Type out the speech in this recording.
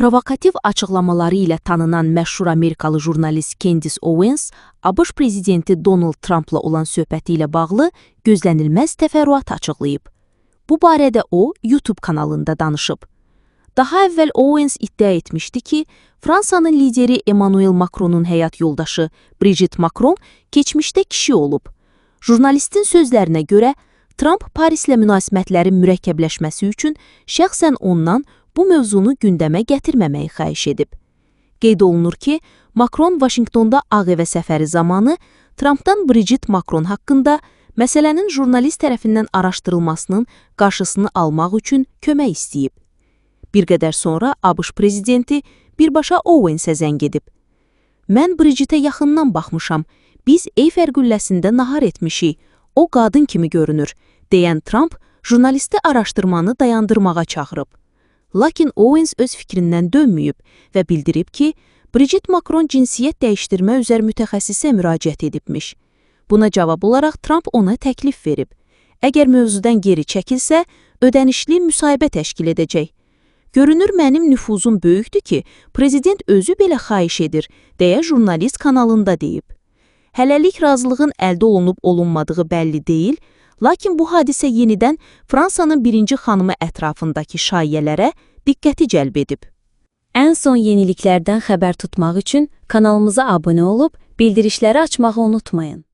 Provokativ açıqlamaları ilə tanınan məşhur Amerikalı jurnalist Candace Owens, ABŞ prezidenti Donald Trumpla olan söhbəti ilə bağlı gözlənilməz təfərrüat açıqlayıb. Bu barədə o, YouTube kanalında danışıb. Daha əvvəl Owens iddia etmişdi ki, Fransanın lideri Emmanuel Macronun həyat yoldaşı Brigitte Macron keçmişdə kişi olub. Jurnalistin sözlərinə görə, Trump Parislə münasibətlərin mürəkkəbləşməsi üçün şəxsən ondan bu mövzunu gündəmə gətirməməyi xahiş edib. Qeyd olunur ki, Macron Vaşinqtonda Ağ Evə səfəri zamanı Trumpdan Brigitte Macron haqqında məsələnin jurnalist tərəfindən araşdırılmasının qarşısını almaq üçün kömək istəyib. Bir qədər sonra ABŞ prezidenti birbaşa Owensə zəng edib. Mən Brigitte yaxından baxmışam, biz Eyfel qülləsində nahar etmişik, o qadın kimi görünür, deyən Trump jurnalisti araşdırmanı dayandırmağa çağırıb. Lakin Owens öz fikrindən dönməyib və bildirib ki, Brigitte Macron cinsiyyət dəyişdirmə üzər mütəxəssisə müraciət edibmiş. Buna cavab olaraq Trump ona təklif verib. Əgər mövzudan geri çəkilsə, ödənişli müsahibə təşkil edəcək. Görünür mənim nüfuzum böyükdür ki, prezident özü belə xahiş edir, deyə jurnalist kanalında deyib. Hələlik razılığın əldə olunub-olunmadığı bəlli deyil, lakin bu hadisə yenidən Fransanın birinci xanımı ətrafındakı şayiələrə diqqəti cəlb edib. Ən son yeniliklərdən xəbər tutmaq üçün kanalımıza abunə olub, bildirişləri açmağı unutmayın.